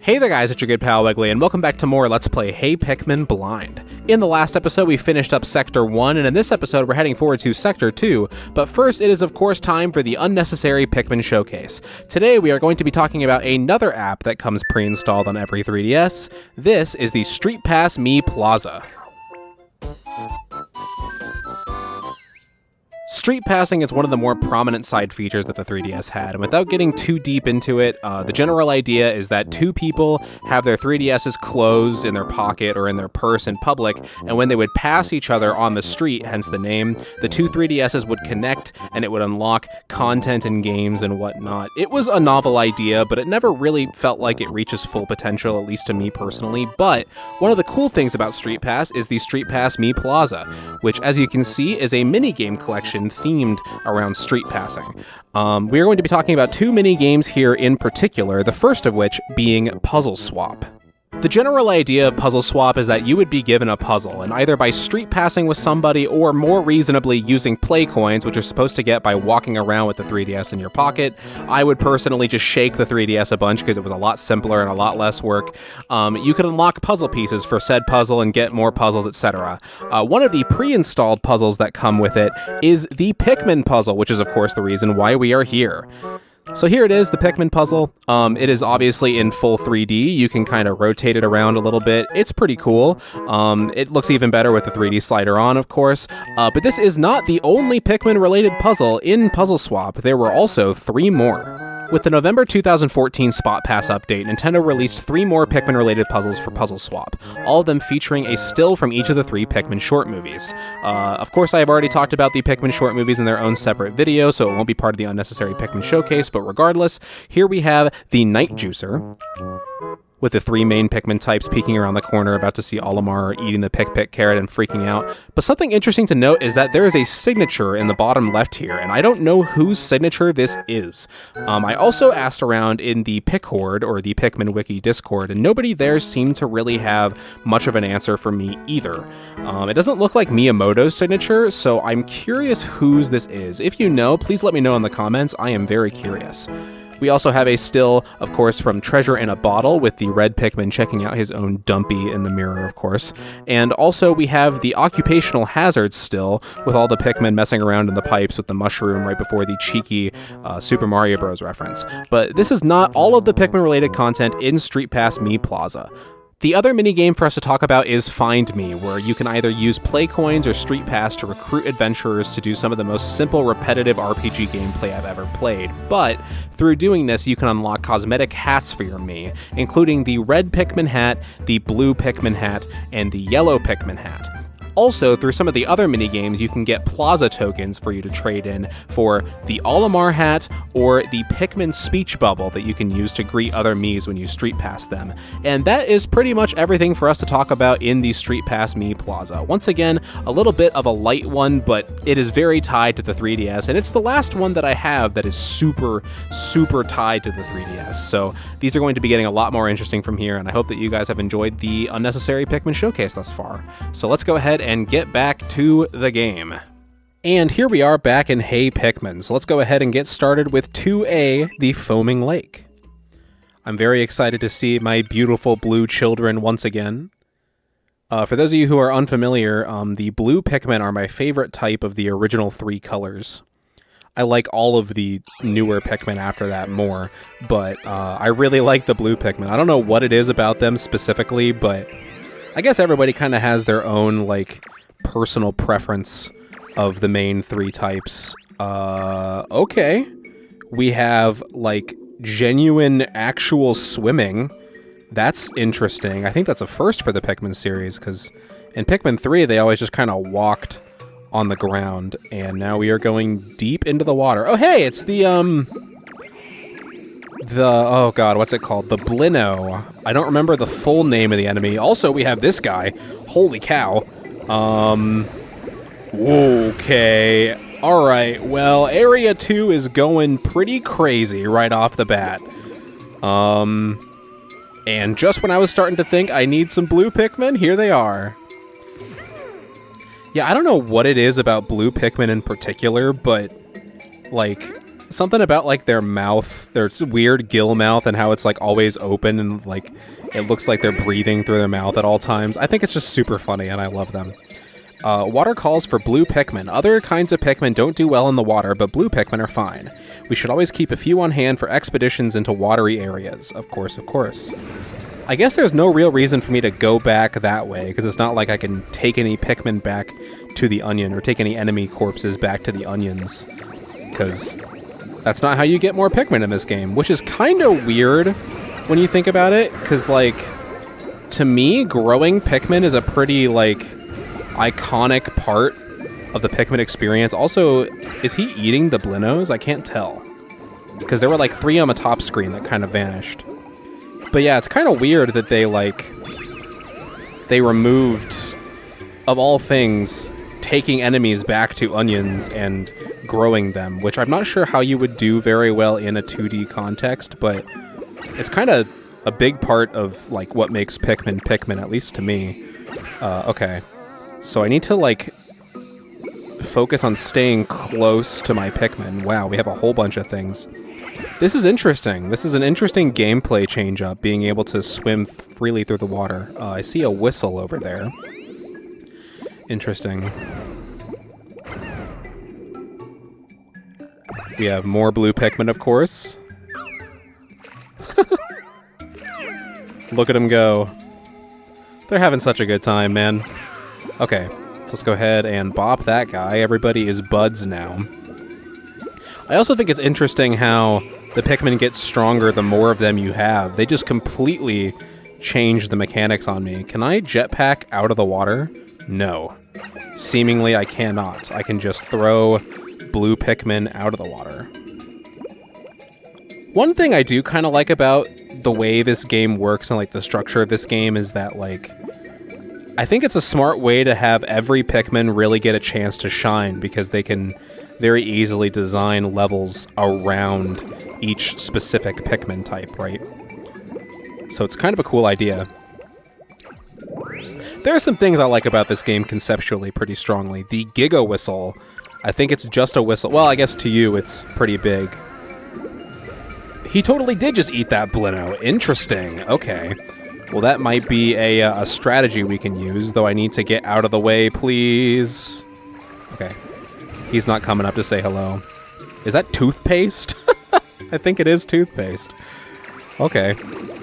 Hey there guys, it's your good pal Wiggly, and welcome back to more Let's Play Hey Pikmin Blind. In the last episode, we finished up Sector 1, and in this episode, we're heading forward to Sector 2, but first, it is of course time for the unnecessary Pikmin Showcase. Today, we are going to be talking about another app that comes pre-installed on every 3DS. This is the StreetPass Me Plaza. Street passing is one of the more prominent side features that the 3DS had, and without getting too deep into it, the general idea is that two people have their 3DSs closed in their pocket or in their purse in public, and when they would pass each other on the street, hence the name, the two 3DSs would connect and it would unlock content and games and whatnot. It was a novel idea, but it never really felt like it reaches full potential, at least to me personally, but one of the cool things about Street Pass is the Street Pass Me Plaza, which as you can see is a mini-game collection themed around street passing. We are going to be talking about two mini games here in particular, the first of which being Puzzle Swap. The general idea of Puzzle Swap is that you would be given a puzzle, and either by street passing with somebody or more reasonably using play coins, which you're supposed to get by walking around with the 3DS in your pocket. I would personally just shake the 3DS a bunch because it was a lot simpler and a lot less work. You could unlock puzzle pieces for said puzzle and get more puzzles, etc. One of the pre-installed puzzles that come with it is the Pikmin puzzle, which is of course the reason why we are here. So here it is, the Pikmin puzzle. It is obviously in full 3D. You can kind of rotate it around a little bit. It's pretty cool. It looks even better with the 3D slider on, of course. But this is not the only Pikmin-related puzzle in Puzzle Swap. There were also 3 more. With the November 2014 Spot Pass update, Nintendo released 3 more Pikmin-related puzzles for Puzzle Swap, all of them featuring a still from each of the 3 Pikmin short movies. Of course, I have already talked about the Pikmin short movies in their own separate video, so it won't be part of the unnecessary Pikmin showcase, but regardless, here we have the Night Juicer, with the 3 main Pikmin types peeking around the corner, about to see Olimar eating the Pick carrot and freaking out. But something interesting to note is that there is a signature in the bottom left here, and I don't know whose signature this is. I also asked around in the Pick Horde, or the Pikmin Wiki Discord, and nobody there seemed to really have much of an answer for me either. It doesn't look like Miyamoto's signature, so I'm curious whose this is. If you know, please let me know in the comments. I am very curious. We also have a still, of course, from Treasure in a Bottle, with the red Pikmin checking out his own dumpy in the mirror, of course. And also we have the Occupational Hazard still, with all the Pikmin messing around in the pipes with the mushroom right before the cheeky Super Mario Bros. Reference. But this is not all of the Pikmin-related content in Street Pass Me Plaza. The other minigame for us to talk about is Find Me, where you can either use play coins or Street Pass to recruit adventurers to do some of the most simple, repetitive RPG gameplay I've ever played. But through doing this, you can unlock cosmetic hats for your Mii, including the red Pikmin hat, the blue Pikmin hat, and the yellow Pikmin hat. Also, through some of the other minigames, you can get Plaza tokens for you to trade in for the Olimar hat or the Pikmin speech bubble that you can use to greet other Miis when you Street Pass them. And that is pretty much everything for us to talk about in the Street Pass Me Plaza. Once again, a little bit of a light one, but it is very tied to the 3DS, and it's the last one that I have that is super, super tied to the 3DS. So these are going to be getting a lot more interesting from here, and I hope that you guys have enjoyed the unnecessary Pikmin showcase thus far. So let's go ahead and get back to the game. And here we are back in Hey Pikmin, so let's go ahead and get started with 2A, the Foaming Lake. I'm very excited to see my beautiful blue children once again. For those of you who are unfamiliar, the blue Pikmin are my favorite type of the original 3 colors. I like all of the newer Pikmin after that more, but I really like the blue Pikmin. I don't know what it is about them specifically, but I guess everybody kind of has their own, like, personal preference of the main 3 types. Okay. We have, like, genuine actual swimming. That's interesting. I think that's a first for the Pikmin series, because in Pikmin 3, they always just kind of walked on the ground, and now we are going deep into the water. Oh, hey, it's oh god, what's it called? The Blino. I don't remember the full name of the enemy. Also, we have this guy. Holy cow. Okay. Alright, well, Area 2 is going pretty crazy right off the bat. And just when I was starting to think I need some blue Pikmin, here they are. Yeah, I don't know what it is about blue Pikmin in particular, but, like, something about like their mouth, their weird gill mouth, and how it's like always open and like it looks like they're breathing through their mouth at all times. I think it's just super funny and I love them. Water calls for blue Pikmin. Other kinds of Pikmin don't do well in the water, but blue Pikmin are fine. We should always keep a few on hand for expeditions into watery areas. Of course, of course. I guess there's no real reason for me to go back that way, because it's not like I can take any Pikmin back to the onion, or take any enemy corpses back to the onions, because that's not how you get more Pikmin in this game, which is kind of weird when you think about it, because, like, to me, growing Pikmin is a pretty, like, iconic part of the Pikmin experience. Also, is he eating the Blinos? I can't tell, because there were, like, 3 on the top screen that kind of vanished. But yeah, it's kind of weird that they, like, they removed, of all things, taking enemies back to onions and growing them, which I'm not sure how you would do very well in a 2D context, but it's kind of a big part of, like, what makes Pikmin Pikmin, at least to me. Okay. So I need to, like, focus on staying close to my Pikmin. Wow, we have a whole bunch of things. This is interesting. This is an interesting gameplay change-up, being able to swim freely through the water. I see a whistle over there. Interesting. We have more blue Pikmin, of course. Look at them go. They're having such a good time, man. Okay, so let's go ahead and bop that guy. Everybody is buds now. I also think it's interesting how the Pikmin get stronger the more of them you have. They just completely change the mechanics on me. Can I jetpack out of the water? No. Seemingly I cannot. I can just throw blue Pikmin out of the water. One thing I do kind of like about the way this game works and, like, the structure of this game is that, like, I think it's a smart way to have every Pikmin really get a chance to shine, because they can very easily design levels around each specific Pikmin type, right? So it's kind of a cool idea. There are some things I like about this game conceptually pretty strongly. The Giga Whistle, I think it's just a whistle. Well, I guess to you it's pretty big. He totally did just eat that Blino. Interesting. Okay. Well, that might be a strategy we can use, though I need to get out of the way, please. Okay. He's not coming up to say hello. Is that toothpaste? I think it is toothpaste. Okay.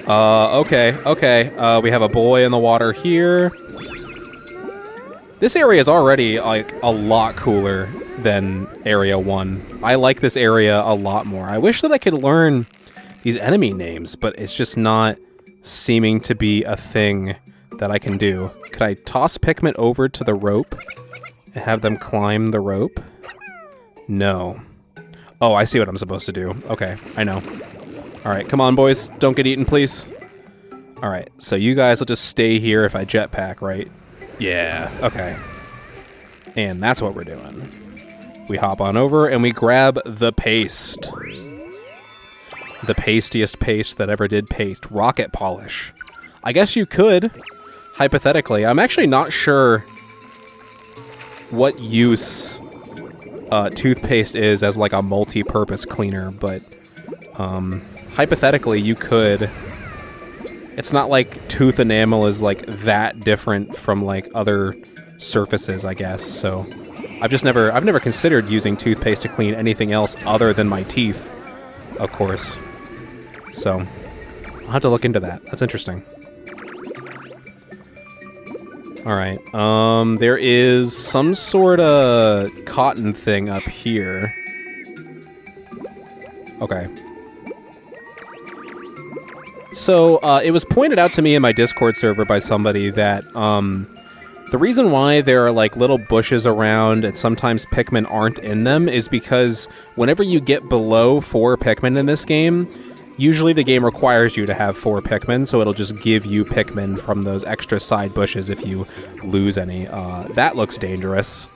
Okay. We have a boy in the water here. This area is already, like, a lot cooler than Area 1. I like this area a lot more. I wish that I could learn these enemy names, but it's just not seeming to be a thing that I can do. Could I toss Pikmin over to the rope and have them climb the rope? No. Oh, I see what I'm supposed to do. Okay, I know. Alright, come on, boys. Don't get eaten, please. Alright, so you guys will just stay here if I jetpack, right? Yeah, okay. And that's what we're doing. We hop on over and we grab the paste. The pastiest paste that ever did paste. Rocket polish. I guess you could, hypothetically. I'm actually not sure what use toothpaste is as, like, a multi-purpose cleaner, but hypothetically you could. It's not like tooth enamel is, like, that different from, like, other surfaces, I guess. So I've never considered using toothpaste to clean anything else other than my teeth, of course. So I'll have to look into that. That's interesting. Alright, there is some sort of cotton thing up here. Okay. So, it was pointed out to me in my Discord server by somebody that, the reason why there are, like, little bushes around and sometimes Pikmin aren't in them is because whenever you get below 4 Pikmin in this game, usually the game requires you to have 4 Pikmin, so it'll just give you Pikmin from those extra side bushes if you lose any. That looks dangerous.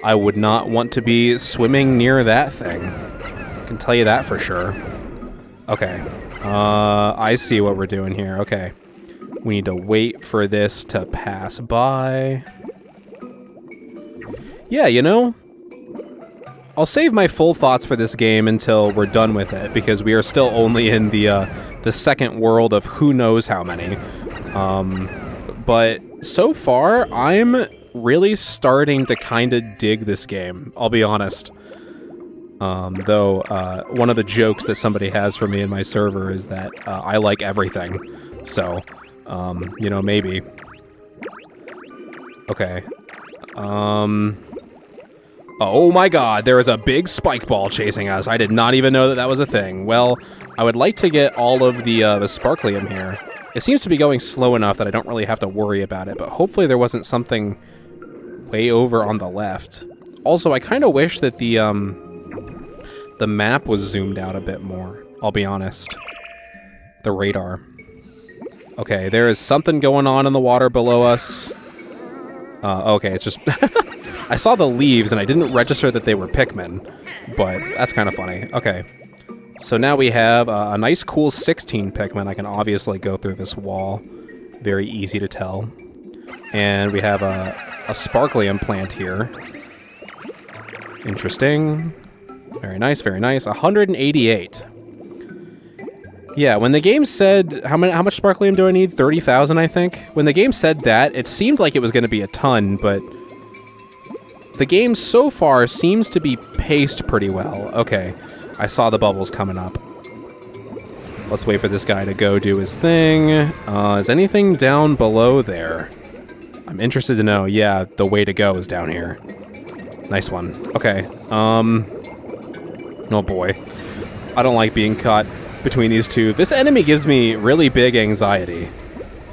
I would not want to be swimming near that thing. I can tell you that for sure. Okay. I see what we're doing here. Okay. We need to wait for this to pass by. Yeah, you know, I'll save my full thoughts for this game until we're done with it, because we are still only in the second world of who knows how many. But so far, I'm really starting to kind of dig this game, I'll be honest. Though, one of the jokes that somebody has for me in my server is that I like everything. So, you know, maybe. Okay. Oh my god, there is a big spike ball chasing us. I did not even know that that was a thing. Well, I would like to get all of the sparklium here. It seems to be going slow enough that I don't really have to worry about it, but hopefully there wasn't something way over on the left. Also, I kind of wish that the map was zoomed out a bit more, I'll be honest. The radar. Okay, there is something going on in the water below us. Okay, it's just... I saw the leaves, and I didn't register that they were Pikmin, but that's kind of funny. Okay, so now we have a nice, cool 16 Pikmin. I can obviously go through this wall. Very easy to tell. And we have a sparklium plant here. Interesting. Very nice, very nice. 188. Yeah, when the game said... How much sparklium do I need? 30,000, I think? When the game said that, it seemed like it was going to be a ton, but... The game so far seems to be paced pretty well. Okay, I saw the bubbles coming up. Let's wait for this guy to go do his thing. Is anything down below there? I'm interested to know. Yeah, the way to go is down here. Nice one. Okay. Oh boy. I don't like being caught between these two. This enemy gives me really big anxiety.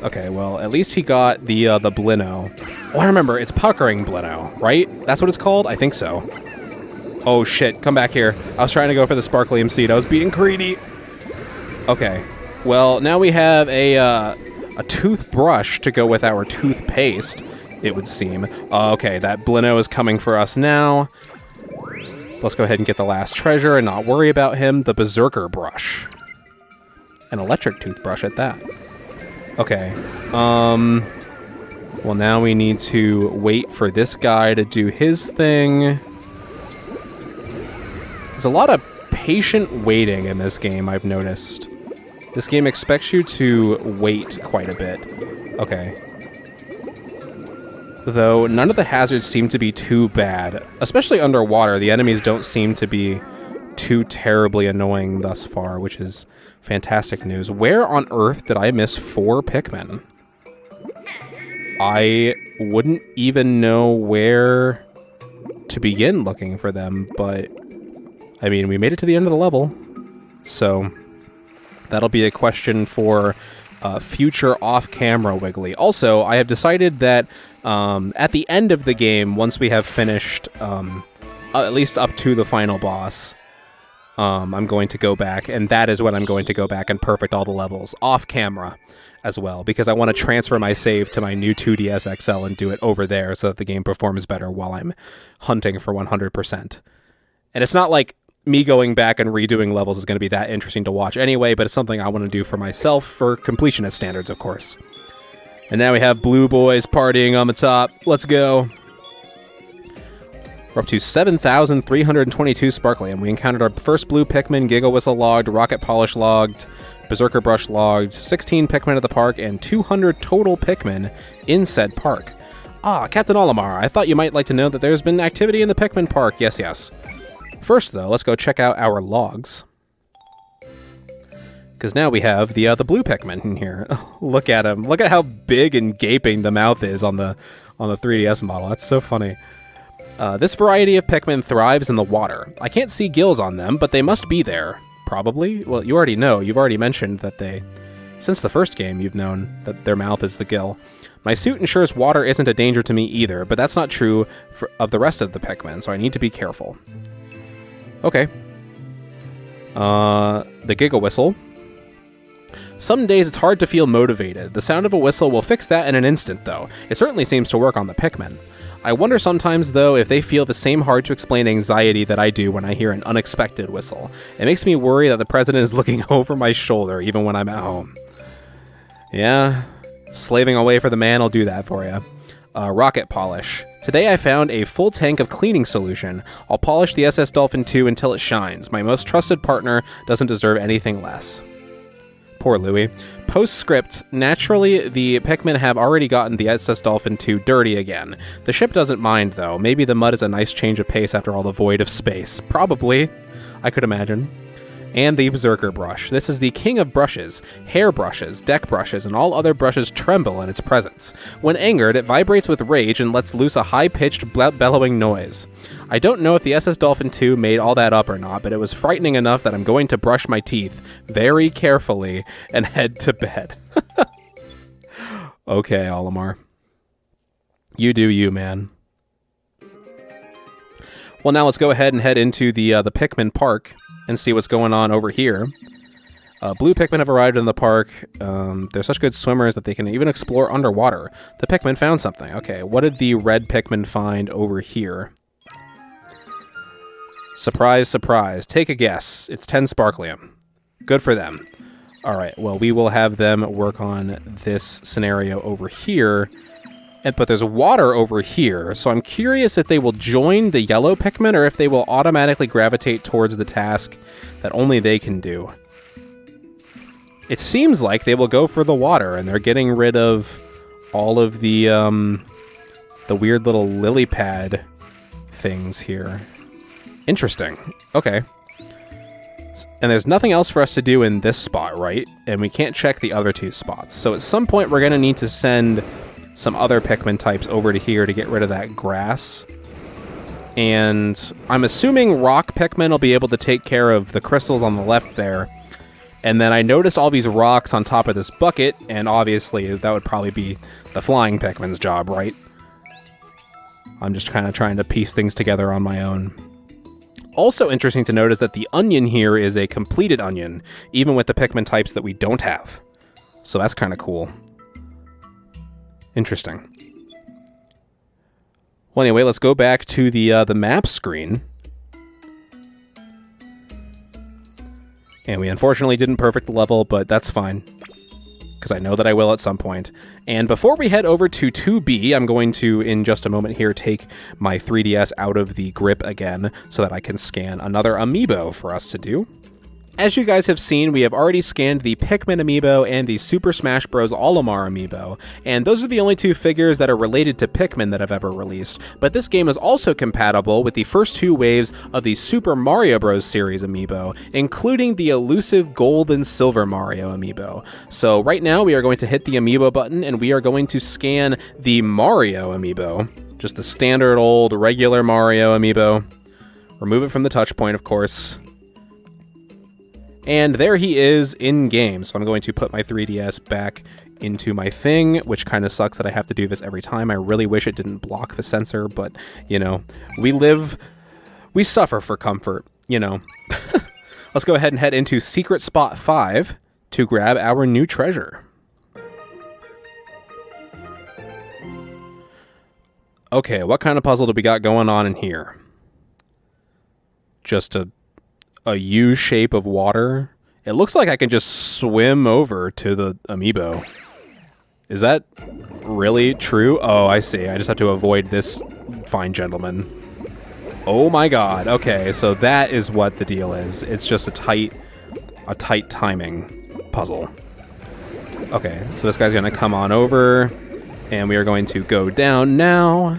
Okay, well, at least he got the Blino. Oh, I remember, it's puckering Blino, right? That's what it's called? I think so. Oh shit, come back here. I was trying to go for the sparklium seed. I was being greedy. Okay, well, now we have a toothbrush to go with our toothpaste, it would seem. Okay, that Blino is coming for us now. Let's go ahead and get the last treasure and not worry about him. The Berserker brush. An electric toothbrush at that. Okay, well, now we need to wait for this guy to do his thing. There's a lot of patient waiting in this game, I've noticed. This game expects you to wait quite a bit. Okay. Though, none of the hazards seem to be too bad. Especially underwater, the enemies don't seem to be too terribly annoying thus far, which is fantastic news. Where on earth did I miss 4 Pikmin? I wouldn't even know where to begin looking for them, but I mean, we made it to the end of the level, so that'll be a question for future off-camera Wiggly. Also, I have decided that at the end of the game, once we have finished at least up to the final boss, I'm going to go back, and that is when I'm going to go back and perfect all the levels off-camera as well, because I want to transfer my save to my new 2DS XL and do it over there so that the game performs better while I'm hunting for 100%. And it's not like me going back and redoing levels is going to be that interesting to watch anyway, but it's something I want to do for myself for completionist standards, of course. And now we have Blue Boys partying on the top. Let's go. We're up to 7,322 sparklium. We encountered our first blue Pikmin, Giggle Whistle logged, Rocket Polish logged, Berserker Brush logged, 16 Pikmin at the park, and 200 total Pikmin in said park. Ah, Captain Olimar, I thought you might like to know that there's been activity in the Pikmin park. Yes, yes. First, though, let's go check out our logs. Because now we have the blue Pikmin in here. Look at him. Look at how big and gaping the mouth is on the 3DS model. That's so funny. This variety of Pikmin thrives in the water. I can't see gills on them, but they must be there. Probably? Well, you already know. You've already mentioned that they... Since the first game, you've known that their mouth is the gill. My suit ensures water isn't a danger to me either, but that's not true of the rest of the Pikmin, so I need to be careful. Okay. The Giggle Whistle. Some days it's hard to feel motivated. The sound of a whistle will fix that in an instant, though. It certainly seems to work on the Pikmin. I wonder sometimes, though, if they feel the same hard-to-explain anxiety that I do when I hear an unexpected whistle. It makes me worry that the president is looking over my shoulder, even when I'm at home. Yeah, slaving away for the man will do that for you. Rocket Polish. Today I found a full tank of cleaning solution. I'll polish the SS Dolphin 2 until it shines. My most trusted partner doesn't deserve anything less. Poor Louie. Postscript, naturally, the Pikmin have already gotten the SS Dolphin 2 dirty again. The ship doesn't mind, though. Maybe the mud is a nice change of pace after all the void of space. Probably. I could imagine. And the Berserker brush. This is the king of brushes. Hair brushes, deck brushes, and all other brushes tremble in its presence. When angered, it vibrates with rage and lets loose a high-pitched, bellowing noise. I don't know if the SS Dolphin 2 made all that up or not, but it was frightening enough that I'm going to brush my teeth very carefully and head to bed. Okay, Olimar. You do you, man. Well, now let's go ahead and head into the Pikmin Park and see what's going on over here. Blue Pikmin have arrived in the park. They're such good swimmers that they can even explore underwater. The Pikmin found something. Okay, what did the red Pikmin find over here? Surprise, surprise. Take a guess. It's 10 Sparklium. Good for them. Alright, well, we will have them work on this scenario over here. But there's water over here, so I'm curious if they will join the yellow Pikmin or if they will automatically gravitate towards the task that only they can do. It seems like they will go for the water, and they're getting rid of all of the weird little lily pad things here. Interesting. Okay. And there's nothing else for us to do in this spot, right? And we can't check the other two spots. So at some point, we're going to need to send some other Pikmin types over to here to get rid of that grass. And I'm assuming rock Pikmin will be able to take care of the crystals on the left there. And then I noticed all these rocks on top of this bucket, and obviously that would probably be the flying Pikmin's job, right? I'm just kind of trying to piece things together on my own. Also interesting to note is that the onion here is a completed onion, even with the Pikmin types that we don't have. So that's kind of cool. Interesting. Well, anyway, let's go back to the map screen. And we unfortunately didn't perfect the level, but that's fine, because I know that I will at some point. And before we head over to 2B, I'm going to, in just a moment here, take my 3DS out of the grip again so that I can scan another amiibo for us to do. As you guys have seen, we have already scanned the Pikmin amiibo and the Super Smash Bros. Olimar amiibo, and those are the only two figures that are related to Pikmin that have ever released, but this game is also compatible with the first two waves of the Super Mario Bros. Series amiibo, including the elusive Gold and Silver Mario amiibo. So right now we are going to hit the amiibo button, and we are going to scan the Mario amiibo, just the standard old regular Mario amiibo. Remove it from the touch point, of course. And there he is in-game, so I'm going to put my 3DS back into my thing, which kind of sucks that I have to do this every time. I really wish it didn't block the sensor, but, you know, we suffer for comfort, you know. Let's go ahead and head into Secret Spot 5 to grab our new treasure. Okay, what kind of puzzle do we got going on in here? Just a U shape of water. It looks like I can just swim over to the amiibo. Is that really true? Oh, I see. I just have to avoid this fine gentleman. Oh my god. Okay, so that is what the deal is. It's just a tight timing puzzle. Okay, so this guy's gonna come on over, and we are going to go down now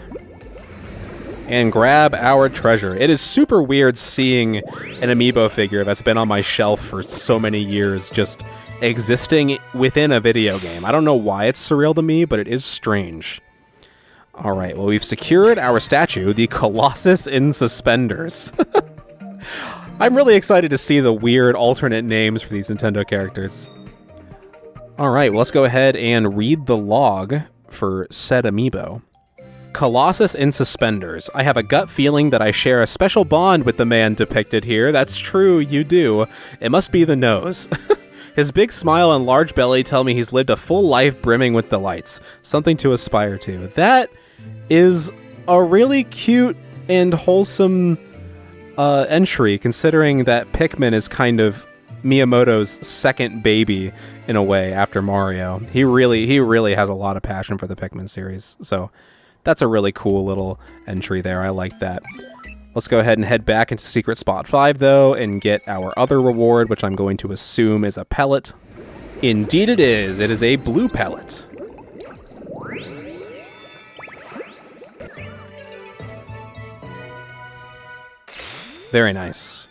and grab our treasure. It is super weird seeing an amiibo figure that's been on my shelf for so many years just existing within a video game. I don't know why it's surreal to me, but it is strange. Alright, well, we've secured our statue, the Colossus in Suspenders. I'm really excited to see the weird alternate names for these Nintendo characters. Alright, well, let's go ahead and read the log for said amiibo. Colossus in Suspenders. I have a gut feeling that I share a special bond with the man depicted here. That's true, you do. It must be the nose. His big smile and large belly tell me he's lived a full life brimming with delights. Something to aspire to. That is a really cute and wholesome entry, considering that Pikmin is kind of Miyamoto's second baby in a way after Mario. He really has a lot of passion for the Pikmin series. So That's a really cool little entry there. I like that. Let's go ahead and head back into Secret Spot 5, though, and get our other reward, which I'm going to assume is a pellet. Indeed it is. It is a blue pellet. Very nice.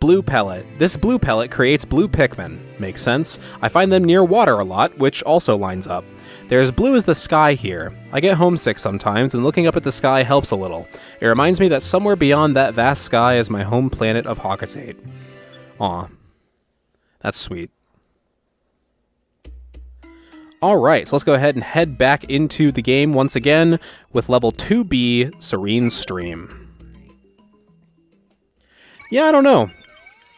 Blue pellet. This blue pellet creates blue Pikmin. Makes sense. I find them near water a lot, which also lines up. They're as blue as the sky here. I get homesick sometimes, and looking up at the sky helps a little. It reminds me that somewhere beyond that vast sky is my home planet of Hawkatate. Aw. That's sweet. Alright, so let's go ahead and head back into the game once again with level 2B, Serene Stream. Yeah, I don't know.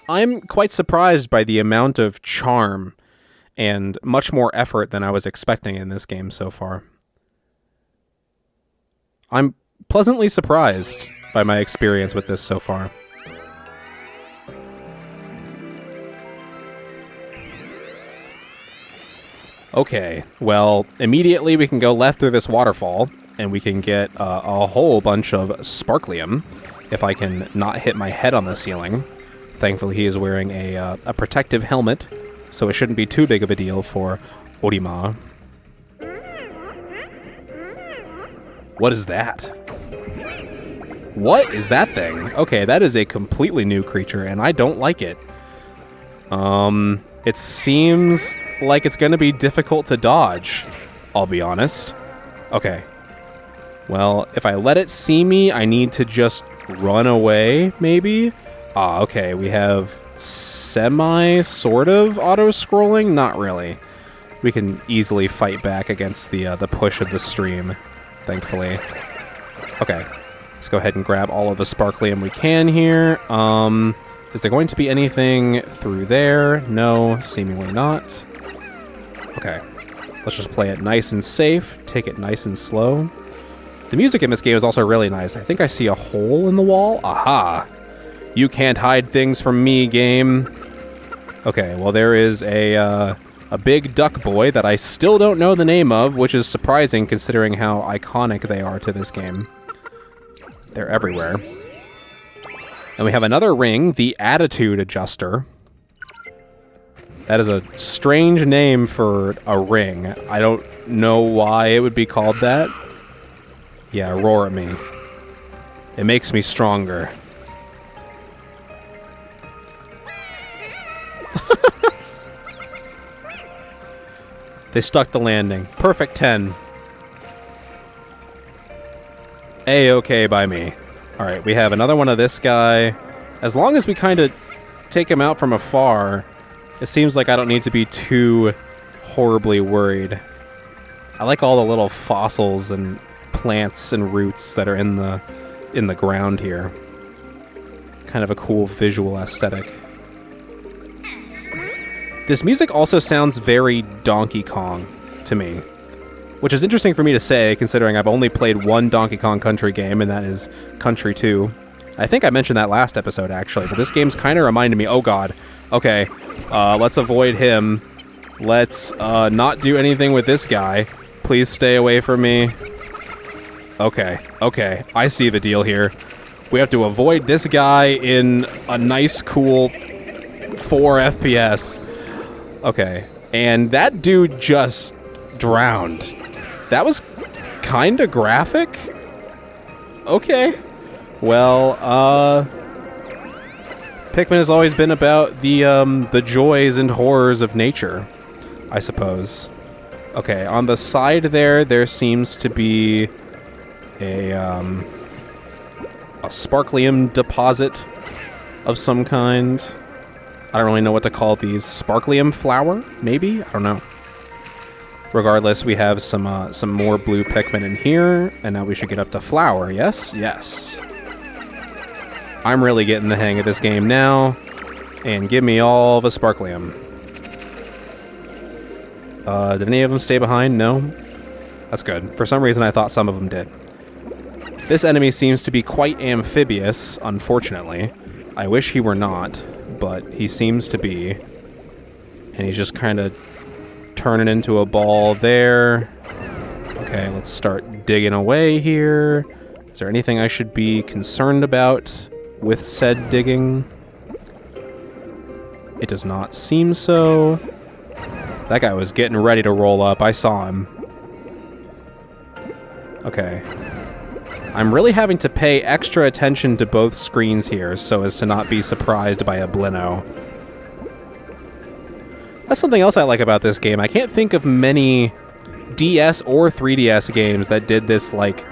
I'm quite surprised by the amount of charm and much more effort than I was expecting in this game so far. I'm pleasantly surprised by my experience with this so far. Okay, well, immediately we can go left through this waterfall, and we can get a whole bunch of Sparklium, if I can not hit my head on the ceiling. Thankfully, he is wearing a protective helmet, so it shouldn't be too big of a deal for Orima. What is that? What is that thing? Okay, that is a completely new creature, and I don't like it. It seems like it's going to be difficult to dodge, I'll be honest. Okay. Well, if I let it see me, I need to just run away, maybe? Ah, okay, we have sort of auto-scrolling? Not really. We can easily fight back against the push of the stream, thankfully. Okay, let's go ahead and grab all of the Sparklium we can here. Is there going to be anything through there? No, seemingly not. Okay, let's just play it nice and safe, take it nice and slow. The music in this game is also really nice. I think I see a hole in the wall. Aha! You can't hide things from me, game. Okay, well there is a big duck boy that I still don't know the name of, which is surprising considering how iconic they are to this game. They're everywhere. And we have another ring, the Attitude Adjuster. That is a strange name for a ring. I don't know why it would be called that. Yeah, roar at me. It makes me stronger. They stuck the landing. Perfect 10. A-okay by me. Alright, we have another one of this guy. As long as we kind of take him out from afar, it seems like I don't need to be too horribly worried. I like all the little fossils and plants and roots that are in the ground here. Kind of a cool visual aesthetic. This music also sounds very Donkey Kong to me, which is interesting for me to say considering I've only played one Donkey Kong Country game, and that is Country 2. I think I mentioned that last episode actually, but this game's kind of reminded me, oh god, okay, let's avoid him. Let's not do anything with this guy. Please stay away from me. Okay, I see the deal here. We have to avoid this guy in a nice, cool 4 FPS. Okay, and that dude just drowned. That was kinda graphic? Okay. Well, Pikmin has always been about the joys and horrors of nature, I suppose. Okay, on the side there seems to be a Sparklium deposit of some kind. I don't really know what to call these. Sparklium flower, maybe? I don't know. Regardless, we have some more blue Pikmin in here, and now we should get up to flower, yes? Yes. I'm really getting the hang of this game now, and give me all the Sparklium. Did any of them stay behind? No? That's good. For some reason, I thought some of them did. This enemy seems to be quite amphibious, unfortunately. I wish he were not, but he seems to be. And he's just kind of turning into a ball there. Okay, let's start digging away here. Is there anything I should be concerned about with said digging? It does not seem so. That guy was getting ready to roll up. I saw him. Okay. I'm really having to pay extra attention to both screens here so as to not be surprised by a Blino. That's something else I like about this game. I can't think of many DS or 3DS games that did this, like,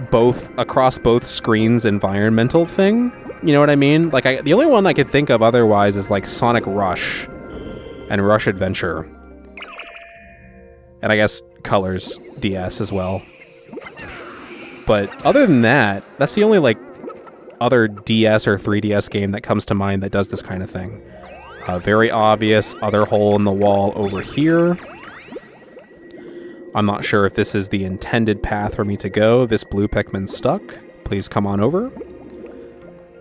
both across both screens environmental thing. You know what I mean? Like, the only one I could think of otherwise is, like, Sonic Rush and Rush Adventure. And I guess Colors DS as well. But other than that, that's the only, like, other DS or 3DS game that comes to mind that does this kind of thing. Very obvious other hole in the wall over here. I'm not sure if this is the intended path for me to go. This blue Pikmin's stuck. Please come on over.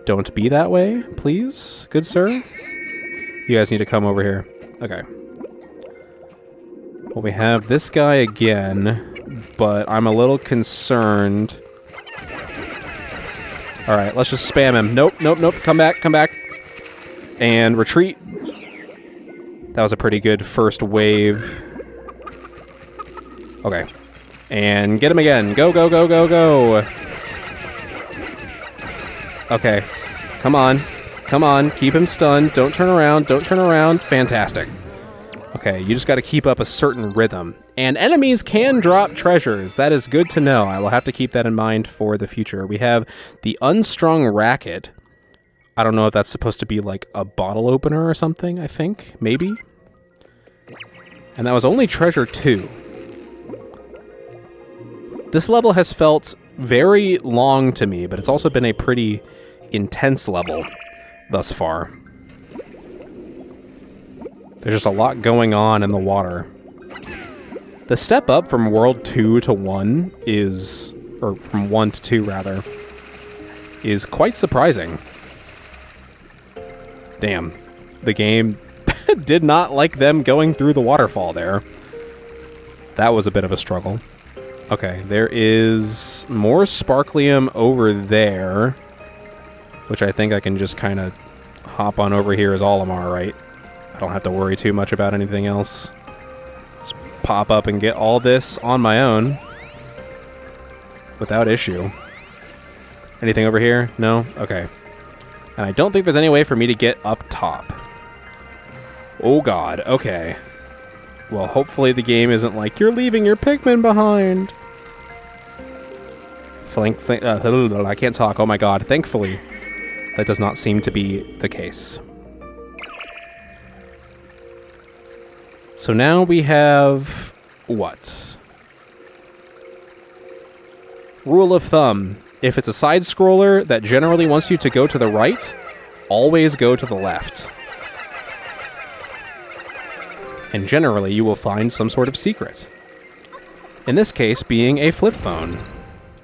Don't be that way, please, good sir. You guys need to come over here. Okay. Well, we have this guy again, but I'm a little concerned. Alright, let's just spam him. Nope, nope, nope. Come back, come back. And retreat. That was a pretty good first wave. Okay. And get him again. Go, go, go, go, go. Okay. Come on. Come on. Keep him stunned. Don't turn around. Don't turn around. Fantastic. Okay, you just got to keep up a certain rhythm. And enemies can drop treasures. That is good to know. I will have to keep that in mind for the future. We have the Unstrung Racket. I don't know if that's supposed to be like a bottle opener or something, I think. Maybe. And that was only treasure 2. This level has felt very long to me, but it's also been a pretty intense level thus far. There's just a lot going on in the water. The step up from World 2 to 1 is... or from 1 to 2, rather, is quite surprising. Damn. The game did not like them going through the waterfall there. That was a bit of a struggle. Okay, there is more Sparklium over there, which I think I can just kind of hop on over here as Olimar, right? I don't have to worry too much about anything else. Just pop up and get all this on my own without issue. Anything over here? No? Okay. And I don't think there's any way for me to get up top. Oh god, okay. Well, hopefully the game isn't like, you're leaving your Pikmin behind. I can't talk, oh my god. Thankfully, that does not seem to be the case. So now we have... what? Rule of thumb. If it's a side-scroller that generally wants you to go to the right, always go to the left. And generally, you will find some sort of secret. In this case, being a flip phone.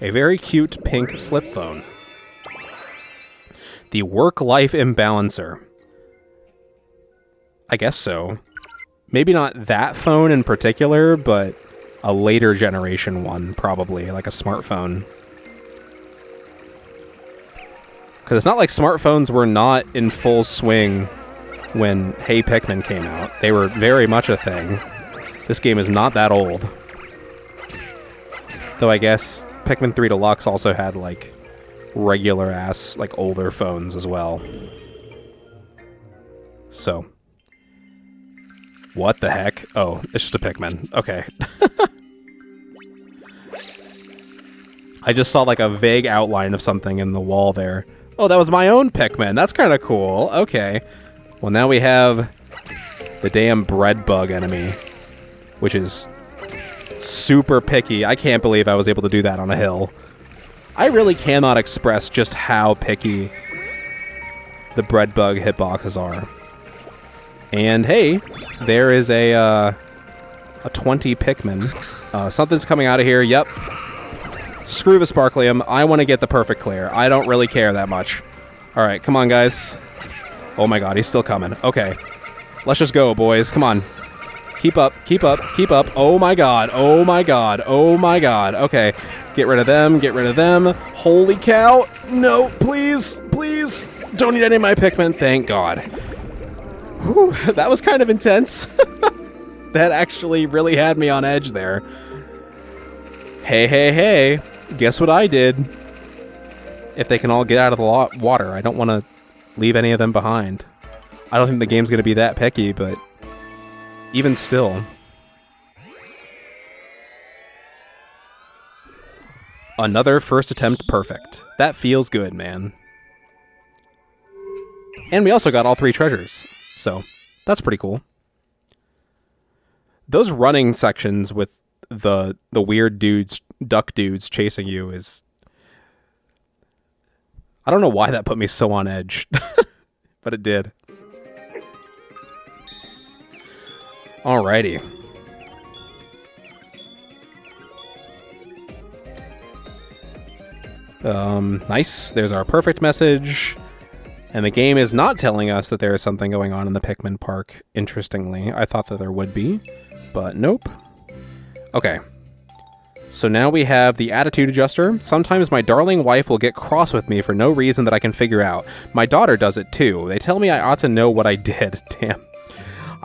A very cute pink flip phone. The work-life imbalancer. I guess so. Maybe not that phone in particular, but a later generation one, probably, like a smartphone. Because it's not like smartphones were not in full swing when Hey Pikmin came out. They were very much a thing. This game is not that old. Though I guess Pikmin 3 Deluxe also had, like, regular-ass, like, older phones as well. So. What the heck? Oh, it's just a Pikmin. Okay. I just saw, like, a vague outline of something in the wall there. Oh, that was my own Pikmin. That's kind of cool. Okay. Well, now we have the damn bread bug enemy, which is super picky. I can't believe I was able to do that on a hill. I really cannot express just how picky the bread bug hitboxes are. And hey, there is a 20 Pikmin. Something's coming out of here. Yep. Screw the Sparklium. I want to get the perfect clear. I don't really care that much. All right, come on, guys. Oh my god, he's still coming. Okay. Let's just go, boys. Come on. Keep up, keep up, keep up. Oh my god, oh my god, oh my god. Okay, get rid of them, get rid of them. Holy cow. No, please, please. Don't need any of my Pikmin, thank god. Whew, that was kind of intense. That actually really had me on edge there. Hey, hey, hey. Guess what I did? If they can all get out of the water, I don't want to leave any of them behind. I don't think the game's going to be that picky, but even still. Another first attempt perfect. That feels good, man. And we also got all 3 treasures, so that's pretty cool. Those running sections with the weird dudes, duck dudes chasing you is... I don't know why that put me so on edge, but it did. Alrighty. Nice. There's our perfect message. And the game is not telling us that there is something going on in the Pikmin Park, interestingly. I thought that there would be, but nope. Okay. So now we have the attitude adjuster. Sometimes my darling wife will get cross with me for no reason that I can figure out. My daughter does it too. They tell me I ought to know what I did. Damn.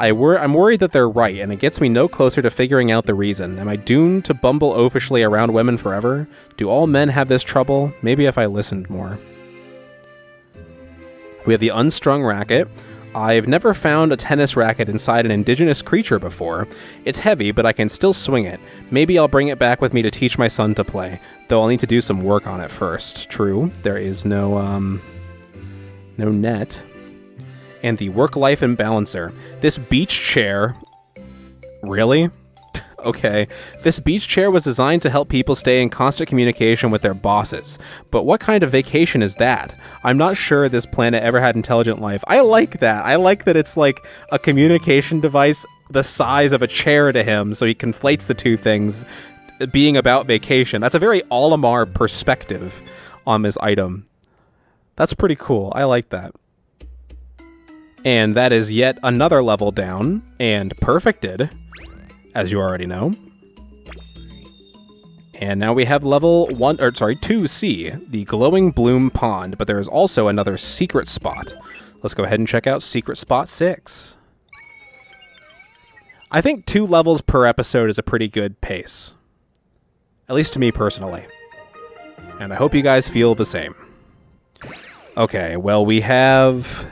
I'm worried that they're right, and it gets me no closer to figuring out the reason. Am I doomed to bumble oafishly around women forever? Do all men have this trouble? Maybe if I listened more. We have the unstrung racket. I've never found a tennis racket inside an indigenous creature before. It's heavy, but I can still swing it. Maybe I'll bring it back with me to teach my son to play, though I'll need to do some work on it first. True, there is no net. And the work-life imbalancer. This beach chair... Really? Okay. This beach chair was designed to help people stay in constant communication with their bosses. But what kind of vacation is that? I'm not sure this planet ever had intelligent life. I like that. I like that it's like a communication device the size of a chair to him, so he conflates the two things, being about vacation. That's a very Olimar perspective on this item. That's pretty cool. I like that. And that is yet another level down, and perfected, as you already know. And now we have level 2C, the Glowing Bloom Pond, but there is also another secret spot. Let's go ahead and check out Secret Spot 6. I think 2 levels per episode is a pretty good pace. At least to me personally. And I hope you guys feel the same. Okay, well we have...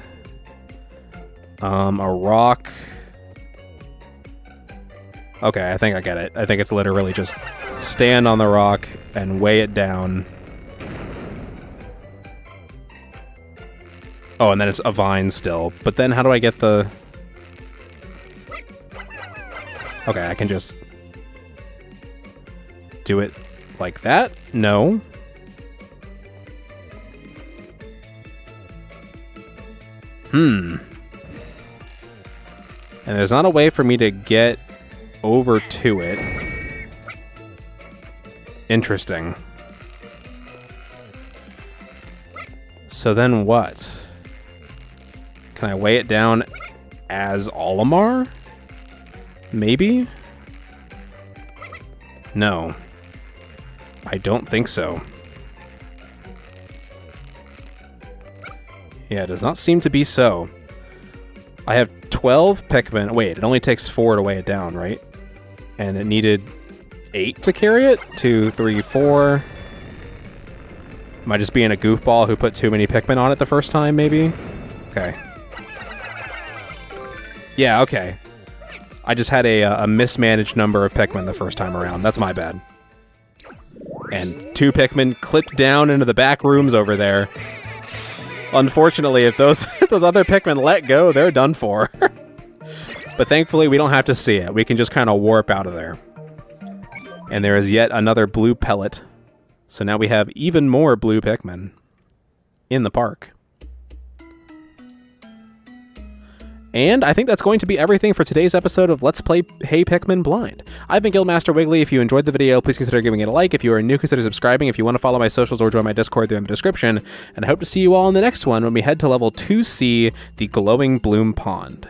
a rock. Okay, I think I get it. I think it's literally just stand on the rock and weigh it down. Oh, and then it's a vine still. But then how do I get the... Okay, I can just do it like that? No. And there's not a way for me to get over to it. Interesting. So then what? Can I weigh it down as Olimar? Maybe? No. I don't think so. Yeah, it does not seem to be so. I have 12 Pikmin. Wait, it only takes 4 to weigh it down, right? And it needed 8 to carry it? 2, 3, 4. Am I just being a goofball who put too many Pikmin on it the first time, maybe? Okay. Yeah, okay. I just had a mismanaged number of Pikmin the first time around. That's my bad. And 2 Pikmin clipped down into the back rooms over there. Unfortunately, if those other Pikmin let go, they're done for. But thankfully, we don't have to see it. We can just kind of warp out of there. And there is yet another blue pellet. So now we have even more blue Pikmin in the park. And I think that's going to be everything for today's episode of Let's Play Hey Pikmin Blind. I've been Guildmaster Wiggly. If you enjoyed the video, please consider giving it a like. If you are new, consider subscribing. If you want to follow my socials or join my Discord, they're in the description. And I hope to see you all in the next one when we head to level 2C, the Glowing Bloom Pond.